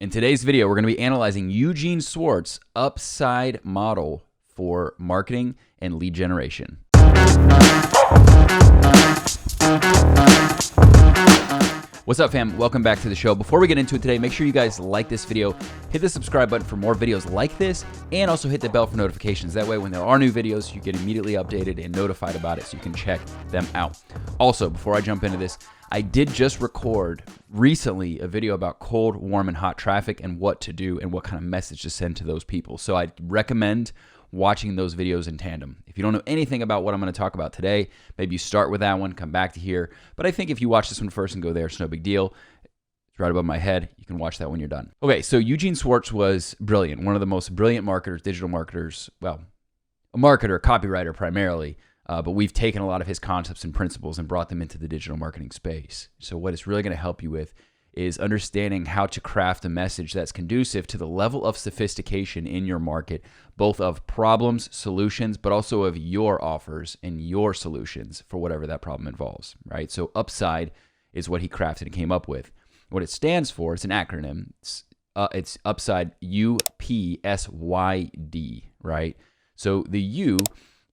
In today's video, we're going to be analyzing Eugene Schwartz UPSYD model for marketing and lead generation. What's up, fam? Welcome back to the show. Before we get into it today, make sure you guys like this video, hit the subscribe button for more videos like this, and also hit the bell for notifications. That way, when there are new videos, you get immediately updated and notified about it so you can check them out. Also, before I jump into this, I did just record recently a video about cold, warm, and hot traffic and what to do and what kind of message to send to those people. So I recommend watching those videos in tandem. If you don't know anything about what I'm going to talk about today, maybe you start with that one, come back to here. But I think if you watch this one first and go there, it's no big deal. It's right above my head. You can watch that when you're done. Okay, so Eugene Schwartz was brilliant. One of the most brilliant marketers, digital marketers, well, a marketer, copywriter primarily, but we've taken a lot of his concepts and principles and brought them into the digital marketing space. So what it's really going to help you with is understanding how to craft a message that's conducive to the level of sophistication in your market, both of problems, solutions, but also of your offers and your solutions for whatever that problem involves, right? So UPSYD is what he crafted and came up with. What it stands for, it's an acronym. It's UPSYD, UPSYD, right? So the U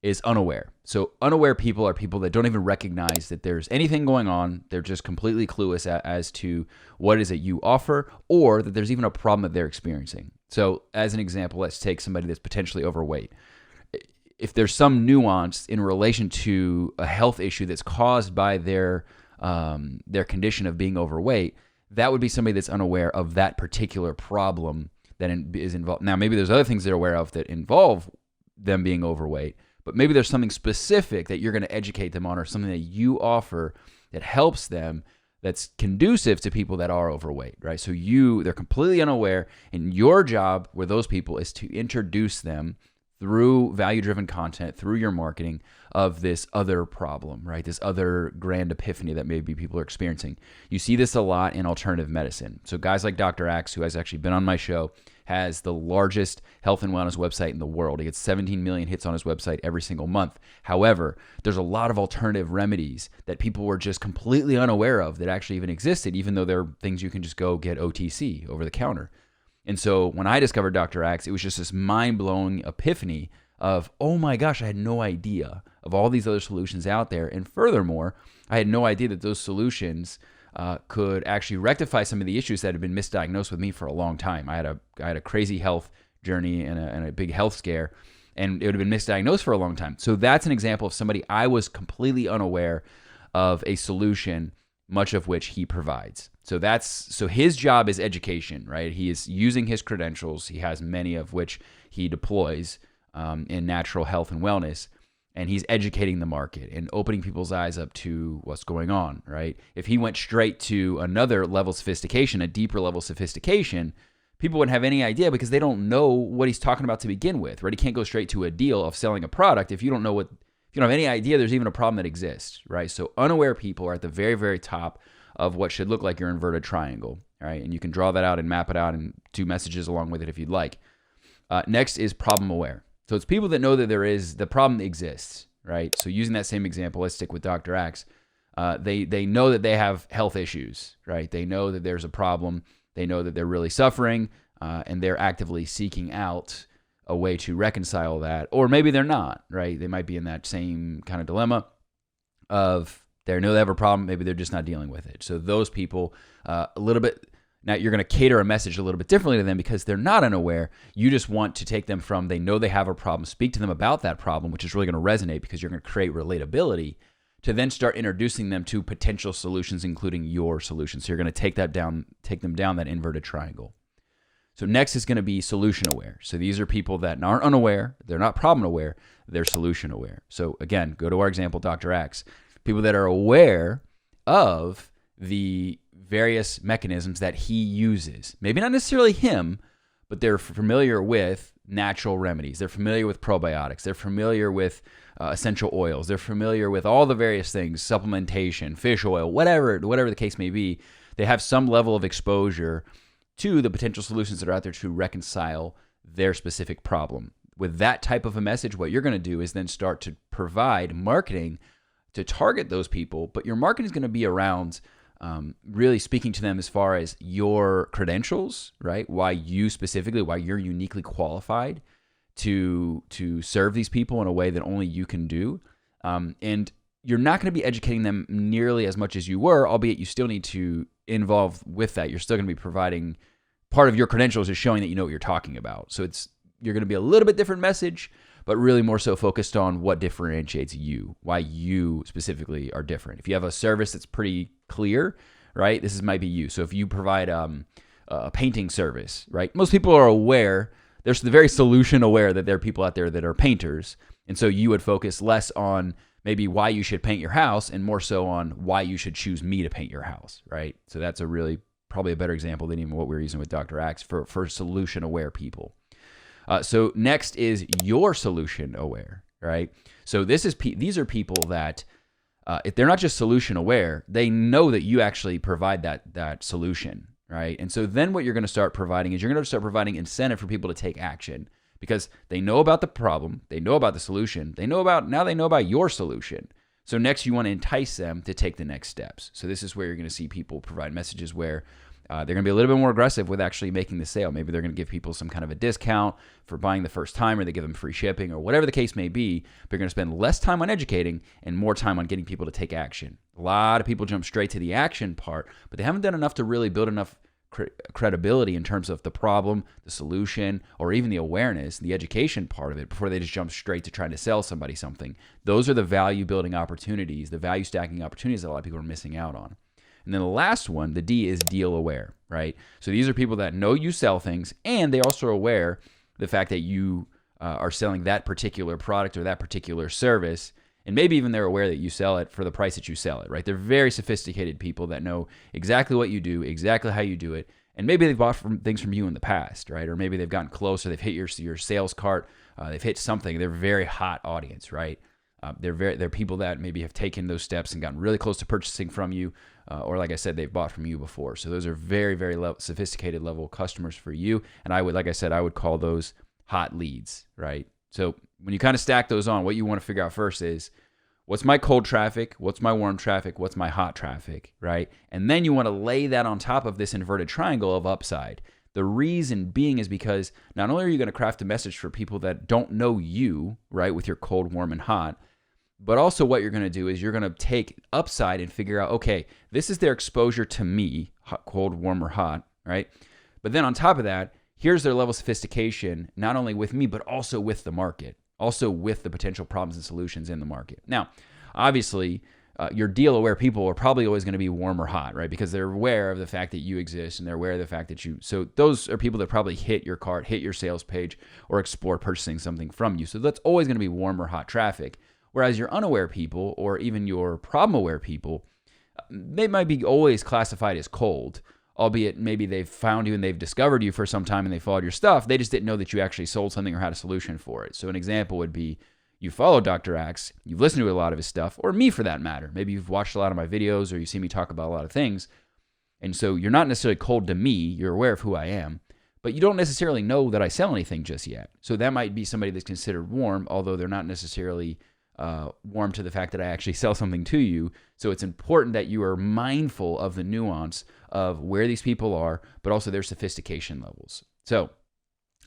is unaware. So unaware people are people that don't even recognize that there's anything going on. They're just completely clueless as to what it is that you offer, or that there's even a problem that they're experiencing. So as an example, let's take somebody that's potentially overweight. If there's some nuance in relation to a health issue that's caused by their condition of being overweight, that would be somebody that's unaware of that particular problem that is involved. Now, maybe there's other things they're aware of that involve them being overweight, but maybe there's something specific that you're going to educate them on, or something that you offer that helps them, that's conducive to people that are overweight, right? So they're completely unaware, and your job with those people is to introduce them through value-driven content, through your marketing, of this other problem, right? This other grand epiphany that maybe people are experiencing. You see this a lot in alternative medicine. So guys like Dr. Axe, who has actually been on my show, has the largest health and wellness website in the world. He gets 17 million hits on his website every single month. However, there's a lot of alternative remedies that people were just completely unaware of that actually even existed, even though they're things you can just go get OTC, over the counter. And so when I discovered Dr. Axe, it was just this mind-blowing epiphany of, oh my gosh, I had no idea of all these other solutions out there. And furthermore, I had no idea that those solutions could actually rectify some of the issues that had been misdiagnosed with me for a long time. I had a crazy health journey and a big health scare, and it would have been misdiagnosed for a long time. So that's an example of somebody I was completely unaware of a solution, much of which he provides. So his job is education, right? He is using his credentials. He has many of which he deploys in natural health and wellness. And he's educating the market and opening people's eyes up to what's going on, right? If he went straight to another level of sophistication, a deeper level of sophistication, people wouldn't have any idea because they don't know what he's talking about to begin with, right? He can't go straight to a deal of selling a product if you don't have any idea there's even a problem that exists, right? So unaware people are at the very, very top of what should look like your inverted triangle, right? And you can draw that out and map it out and do messages along with it if you'd like. Next is problem aware. So it's people that know that the problem exists, right? So using that same example, let's stick with Dr. Axe. They know that they have health issues, right? They know that there's a problem. They know that they're really suffering, and they're actively seeking out a way to reconcile that. Or maybe they're not, right? They might be in that same kind of dilemma of they know they have a problem, maybe they're just not dealing with it. So those people, a little bit. Now, you're going to cater a message a little bit differently to them because they're not unaware. You just want to take them from they know they have a problem, speak to them about that problem, which is really going to resonate because you're going to create relatability, to then start introducing them to potential solutions, including your solution. So you're going to take them down that inverted triangle. So next is going to be solution aware. So these are people that aren't unaware, they're not problem aware, they're solution aware. So again, go to our example, Dr. Axe. People that are aware of the various mechanisms that he uses. Maybe not necessarily him, but they're familiar with natural remedies. They're familiar with probiotics. They're familiar with essential oils. They're familiar with all the various things, supplementation, fish oil, whatever the case may be. They have some level of exposure to the potential solutions that are out there to reconcile their specific problem. With that type of a message, what you're going to do is then start to provide marketing to target those people, but your marketing is going to be around really speaking to them as far as your credentials, right? Why you specifically, why you're uniquely qualified to serve these people in a way that only you can do. And you're not going to be educating them nearly as much as you were, albeit you still need to involve with that. You're still going to be providing part of your credentials is showing that you know what you're talking about. So you're going to be a little bit different message, but really more so focused on what differentiates you, why you specifically are different. If you have a service that's pretty clear, right, might be you. So if you provide a painting service, right, most people are aware, they're very solution aware that there are people out there that are painters. And so you would focus less on maybe why you should paint your house and more so on why you should choose me to paint your house, right? So that's probably a better example than even what we're using with Dr. Axe for solution aware people. So next is your solution aware, right? So these are people that if they're not just solution aware, they know that you actually provide that solution, right? And so then what you're going to start providing is you're going to start providing incentive for people to take action because they know about the problem, they know about the solution, they know about your solution. So next you want to entice them to take the next steps. So this is where you're going to see people provide messages where they're going to be a little bit more aggressive with actually making the sale. Maybe they're going to give people some kind of a discount for buying the first time, or they give them free shipping, or whatever the case may be. But you're going to spend less time on educating and more time on getting people to take action. A lot of people jump straight to the action part, but they haven't done enough to really build enough credibility in terms of the problem, the solution, or even the awareness, the education part of it before they just jump straight to trying to sell somebody something. Those are the value building opportunities, the value stacking opportunities that a lot of people are missing out on. And then the last one, the D, is deal aware, right? So these are people that know you sell things, and they also are aware the fact that you are selling that particular product or that particular service, and maybe even they're aware that you sell it for the price that you sell it, right? They're very sophisticated people that know exactly what you do, exactly how you do it, and maybe they've bought things from you in the past, right? Or maybe they've gotten close, or they've hit your sales cart, they've hit something. They're a very hot audience, right? They're people that maybe have taken those steps and gotten really close to purchasing from you, or like I said, they've bought from you before. So those are very, very sophisticated level customers for you. And I would call those hot leads, right? So when you kind of stack those on, what you want to figure out first is, what's my cold traffic? What's my warm traffic? What's my hot traffic, right? And then you want to lay that on top of this inverted triangle of upside. The reason being is because not only are you going to craft a message for people that don't know you, right, with your cold, warm, and hot, but also what you're going to do is you're going to take upside and figure out, okay, this is their exposure to me, hot, cold, warm, or hot, right? But then on top of that, here's their level of sophistication, not only with me, but also with the market, also with the potential problems and solutions in the market. Now, obviously, your deal-aware people are probably always going to be warm or hot, right? Because they're aware of the fact that you exist, and they're aware of the fact that so those are people that probably hit your cart, hit your sales page, or explore purchasing something from you. So that's always going to be warm or hot traffic. Whereas your unaware people, or even your problem-aware people, they might be always classified as cold, albeit maybe they've found you and they've discovered you for some time and they followed your stuff. They just didn't know that you actually sold something or had a solution for it. So an example would be, you follow Dr. Axe, you've listened to a lot of his stuff, or me for that matter. Maybe you've watched a lot of my videos, or you see me talk about a lot of things. And so you're not necessarily cold to me, you're aware of who I am, but you don't necessarily know that I sell anything just yet. So that might be somebody that's considered warm, although they're not necessarily warm to the fact that I actually sell something to you. So it's important that you are mindful of the nuance of where these people are, but also their sophistication levels. So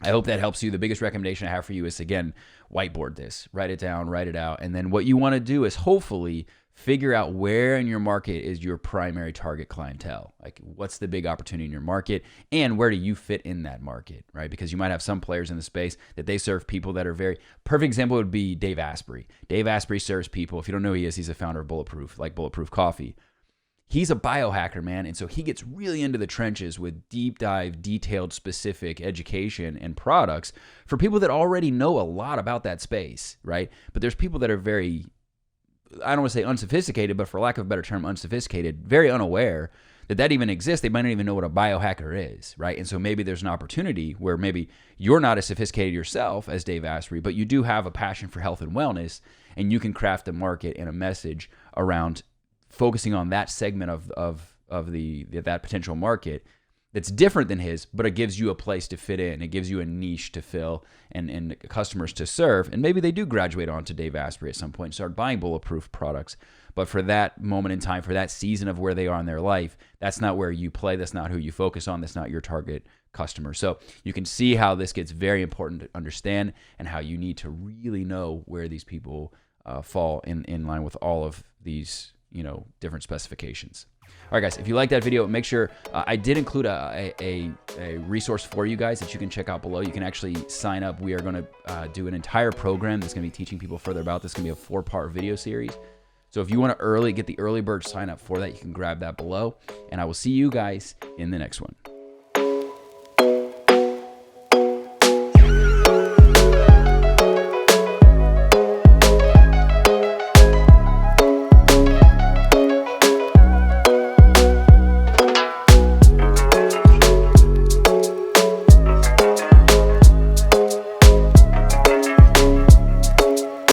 I hope that helps you. The biggest recommendation I have for you is, again, whiteboard this, write it down, write it out. And then what you want to do is hopefully figure out where in your market is your primary target clientele. Like, what's the big opportunity in your market, and where do you fit in that market, right? Because you might have some players in the space that they serve people that are perfect example would be Dave Asprey. Dave Asprey serves people, if you don't know who he is, he's a founder of Bulletproof Coffee. He's a biohacker, man, and so he gets really into the trenches with deep dive, detailed, specific education and products for people that already know a lot about that space, right? But there's people that are very, I don't want to say unsophisticated, but for lack of a better term, unsophisticated, very unaware that even exists. They might not even know what a biohacker is, right? And so maybe there's an opportunity where maybe you're not as sophisticated yourself as Dave Asprey, but you do have a passion for health and wellness, and you can craft a market and a message around focusing on that segment of that potential market that's different than his, but it gives you a place to fit in. It gives you a niche to fill and customers to serve. And maybe they do graduate on to Dave Asprey at some point and start buying Bulletproof products. But for that moment in time, for that season of where they are in their life, that's not where you play. That's not who you focus on. That's not your target customer. So you can see how this gets very important to understand, and how you need to really know where these people fall in line with all of these, different specifications. All right, guys, if you like that video, make sure I did include a resource for you guys that you can check out below. You can actually sign up. We are going to do an entire program that's going to be teaching people further about this. It's going to be a 4-part video series. So if you want to get the early bird sign up for that, you can grab that below. And I will see you guys in the next one.